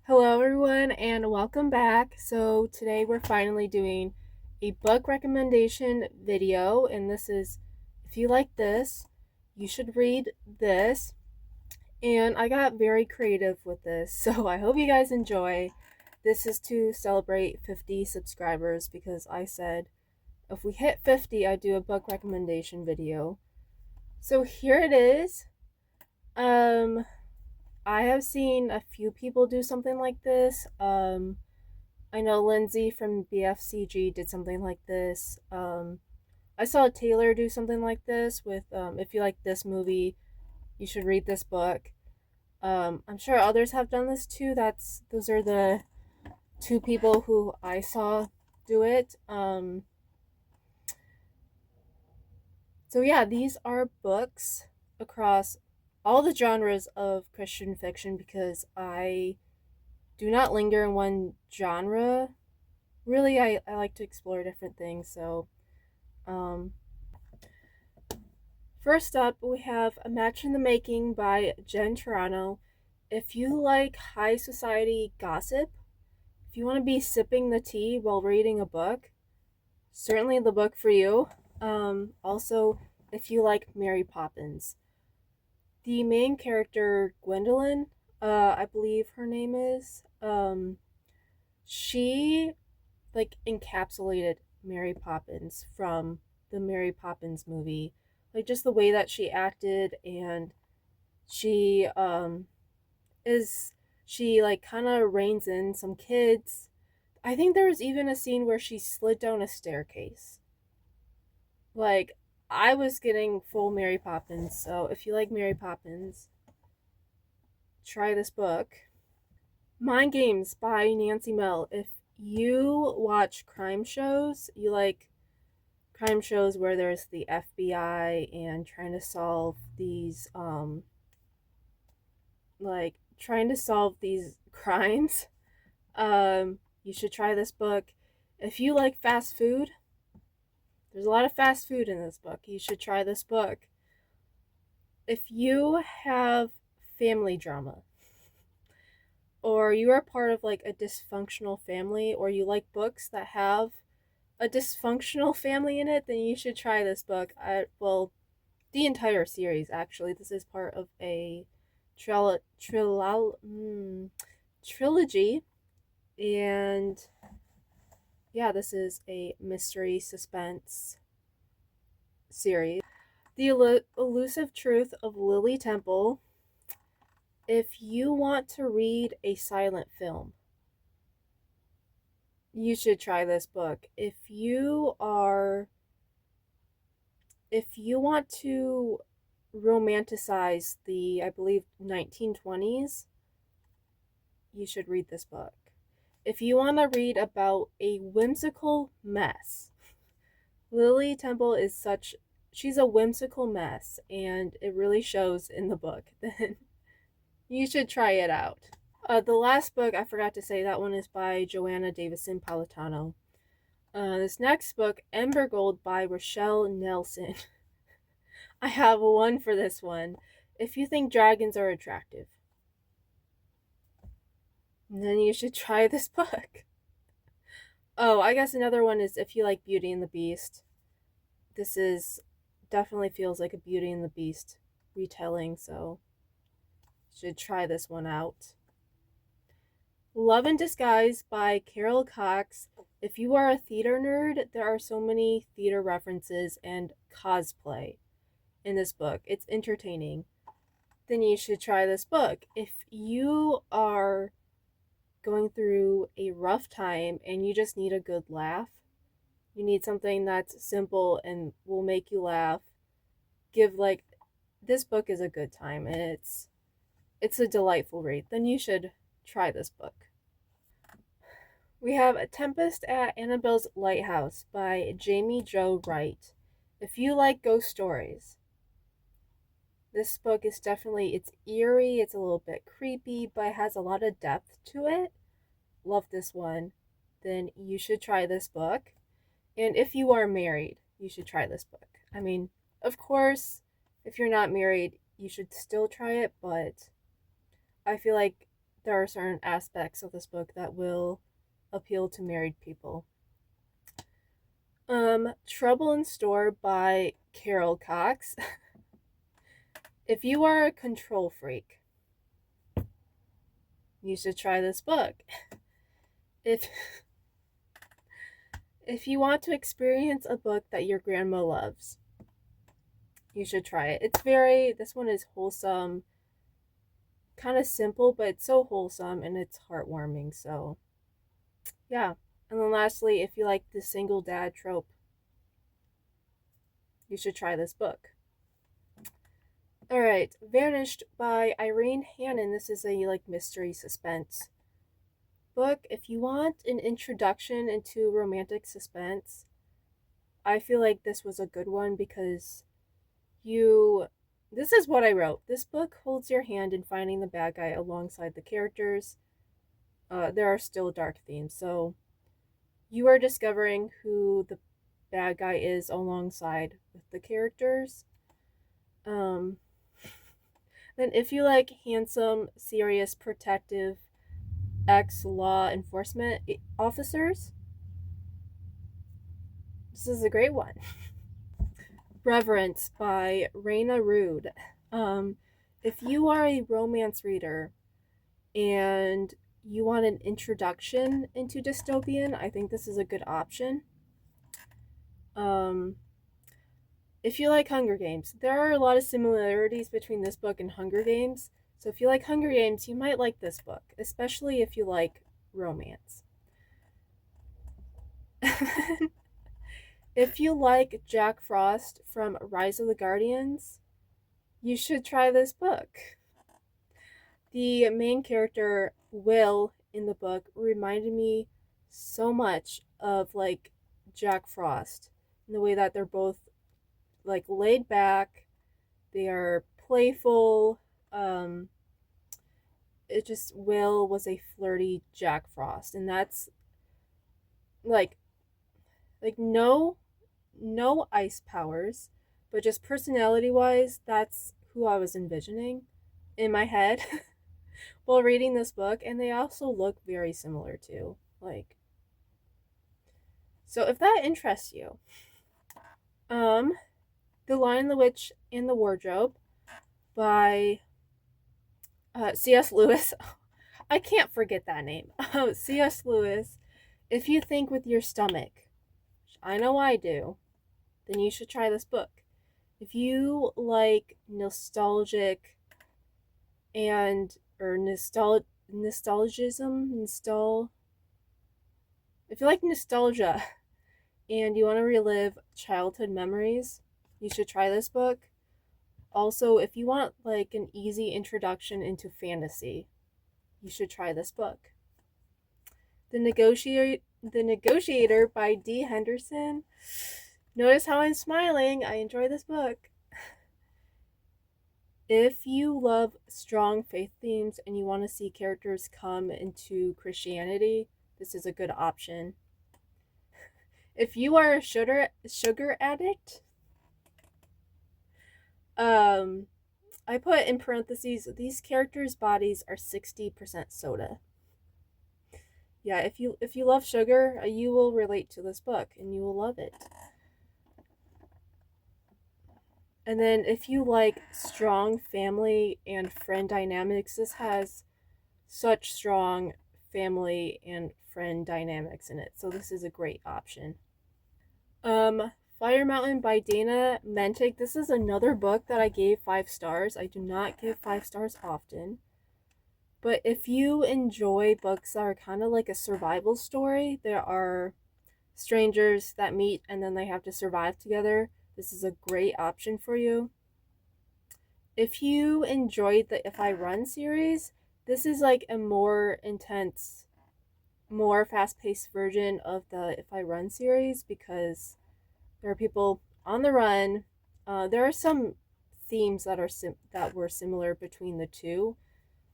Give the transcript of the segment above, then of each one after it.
Hello, everyone, and welcome back. So, today we're finally doing a book recommendation video, and this is if you like this, you should read this. And I got very creative with this, so I hope you guys enjoy. This is to celebrate 50 subscribers because I said if we hit 50, I'd do a book recommendation video. So, here it is. Um, I have seen a few people do something like this. I know Lindsay from BFCG did something like this. I saw Taylor do something like this with if you like this movie, you should read this book. I'm sure others have done this too. Those are the two people who I saw do it. So yeah, these are books across all the genres of Christian fiction because I do not linger in one genre. Really, I like to explore different things. So, um, first up, we have A Match in the Making by Jen Toronto. If you like high society gossip, if you want to be sipping the tea while reading a book, certainly the book for you. Also, if you like Mary Poppins, the main character Gwendolyn, I believe her name is, she like encapsulated Mary Poppins from the Mary Poppins movie. Like just the way that she acted and she is she like kind of reins in some kids. I think there was even a scene where she slid down a staircase. Like I was getting full Mary Poppins, so if you like Mary Poppins, try this book. Mind Games by Nancy Mel. If you watch crime shows, you like crime shows where there's the FBI and trying to solve these trying to solve these crimes. You should try this book. If you like fast food, there's a lot of fast food in this book. You should try this book. If you have family drama or you are part of like a dysfunctional family or you like books that have a dysfunctional family in it, then you should try this book. The entire series actually. This is part of a trilogy, and yeah, this is a mystery suspense series. The Elusive Truth of Lily Temple. If you want to read a silent film, you should try this book. If you want to romanticize the, I believe, 1920s, you should read this book. If you want to read about a whimsical mess, Lily Temple is she's a whimsical mess, and it really shows in the book, then you should try it out. The last book, I forgot to say, that one is by Joanna Davison Politano. This next book, Embergold by Rochelle Nelson. I have one for this one. If you think dragons are attractive, then you should try this book. Oh, I guess another one is if you like Beauty and the Beast. This is definitely feels like a Beauty and the Beast retelling, so you should try this one out. Love in Disguise by Carol Cox. If you are a theater nerd, there are so many theater references and cosplay in this book. It's entertaining. Then you should try this book. If you are going through a rough time and you just need a good laugh, you need something that's simple and will make you laugh, this book is a good time and it's a delightful read. Then you should try this book. We have A Tempest at Annabel's Lighthouse by Jamie Jo Wright. If you like ghost stories, this book is it's eerie, it's a little bit creepy, but it has a lot of depth to it. Love this one. Then you should try this book. And if you are married, you should try this book. I mean, of course, if you're not married, you should still try it, but I feel like there are certain aspects of this book that will appeal to married people. Trouble in Store by Carol Cox. If you are a control freak, you should try this book. If you want to experience a book that your grandma loves, you should try it. This one is wholesome, kind of simple, but it's so wholesome and it's heartwarming. So, yeah. And then lastly, if you like the single dad trope, you should try this book. All right, Vanished by Irene Hannon. This is a mystery suspense book. If you want an introduction into romantic suspense, I feel like this was a good one because this is what I wrote. This book holds your hand in finding the bad guy alongside the characters. There are still dark themes, so you are discovering who the bad guy is alongside with the characters. Then if you like handsome, serious, protective ex-law enforcement officers, this is a great one. Reverence by Raina Rude. If you are a romance reader and you want an introduction into dystopian, I think this is a good option. If you like Hunger Games, there are a lot of similarities between this book and Hunger Games. So if you like Hunger Games, you might like this book, especially if you like romance. If you like Jack Frost from Rise of the Guardians, you should try this book. The main character, Will, in the book reminded me so much of Jack Frost in the way that they're both laid back, they are playful. Will was a flirty Jack Frost, and that's no ice powers, but just personality wise, that's who I was envisioning in my head while reading this book. And they also look very similar too. So if that interests you, The Lion, the Witch, and the Wardrobe by C.S. Lewis. I can't forget that name. C.S. Lewis. If you think with your stomach, which I know I do, then you should try this book. If you like nostalgic if you like nostalgia and you want to relive childhood memories, you should try this book. Also, if you want an easy introduction into fantasy, you should try this book. The Negotiator by D. Henderson. Notice how I'm smiling. I enjoy this book. If you love strong faith themes and you want to see characters come into Christianity, this is a good option. If you are a sugar addict, I put in parentheses, these characters' bodies are 60% soda. Yeah, if you love sugar, you will relate to this book and you will love it. And then if you like strong family and friend dynamics, this has such strong family and friend dynamics in it. So this is a great option. Fire Mountain by Dana Mentig. This is another book that I gave 5 stars. I do not give 5 stars often. But if you enjoy books that are kind of like a survival story, there are strangers that meet and then they have to survive together, this is a great option for you. If you enjoyed the If I Run series, this is a more intense, more fast-paced version of the If I Run series because there are people on the run. There are some themes that were similar between the two.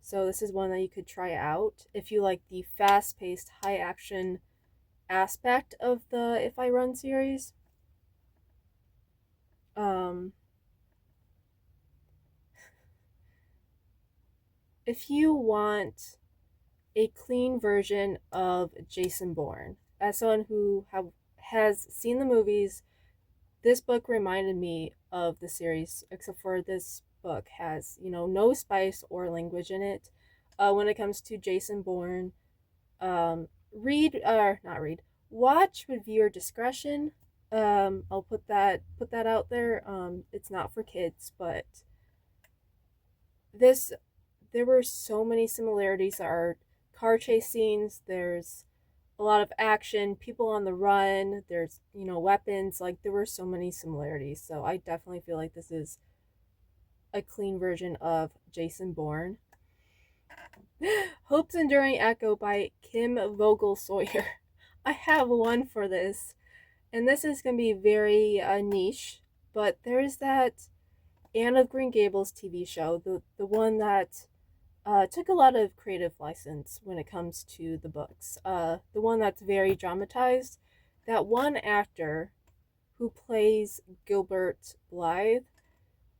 So this is one that you could try out if you like the fast-paced, high-action aspect of the If I Run series. If you want a clean version of Jason Bourne. As someone who has seen the movies, this book reminded me of the series, except for this book has, no spice or language in it. When it comes to Jason Bourne, read or not read, watch with viewer discretion. I'll put that out there. It's not for kids, but this there were so many similarities. There are car chase scenes. There's a lot of action, people on the run. There's weapons. Like there were so many similarities. So I definitely feel like this is a clean version of Jason Bourne. Hope's Enduring Echo by Kim Vogel Sawyer. I have one for this, and this is going to be very niche, but there is that Anne of Green Gables TV show, the one that took a lot of creative license when it comes to the books. The one that's very dramatized. That one actor who plays Gilbert Blythe,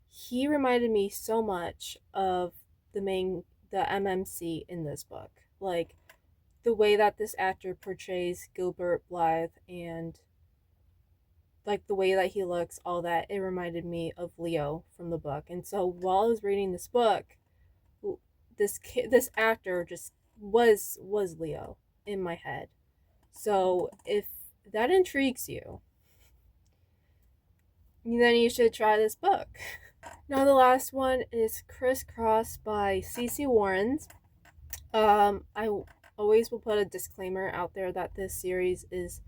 he reminded me so much of the MMC in this book. Like the way that this actor portrays Gilbert Blythe and like the way that he looks, all that, it reminded me of Leo from the book. And so while I was reading this book, this actor just was Leo in my head. So if that intrigues you, then you should try this book. Now the last one is Crisscross by C.C. Warrens. I always will put a disclaimer out there that this series is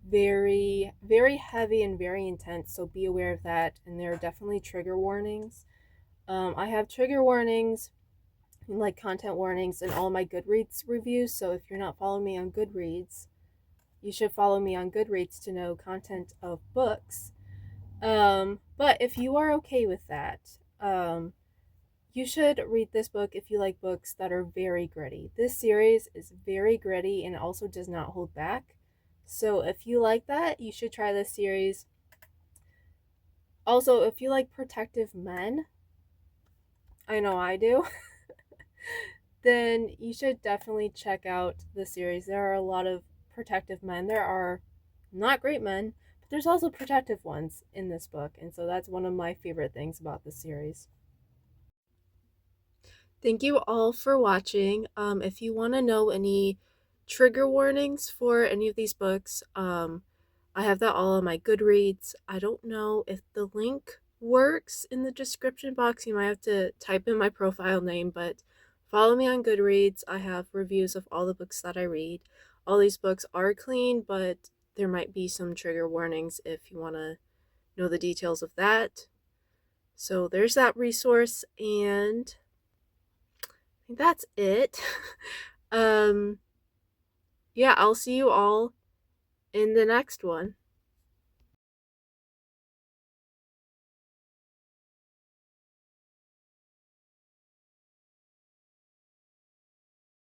very, very heavy and very intense, so be aware of that. And there are definitely trigger warnings. I have trigger warnings, like content warnings, in all my Goodreads reviews. So if you're not following me on Goodreads, you should follow me on Goodreads to know content of books. But if you are okay with that, you should read this book if you like books that are very gritty. This series is very gritty and also does not hold back. So if you like that, you should try this series. Also, if you like protective men, I know I do, then you should definitely check out the series. There are a lot of protective men. There are not great men, but there's also protective ones in this book. And so that's one of my favorite things about the series. Thank you all for watching. If you want to know any trigger warnings for any of these books, I have that all on my Goodreads. I don't know if the link works in the description box. You might have to type in my profile name, but follow me on Goodreads. I have reviews of all the books that I read. All these books are clean, but there might be some trigger warnings if you want to know the details of that. So there's that resource, and I think that's it. Yeah, I'll see you all in the next one.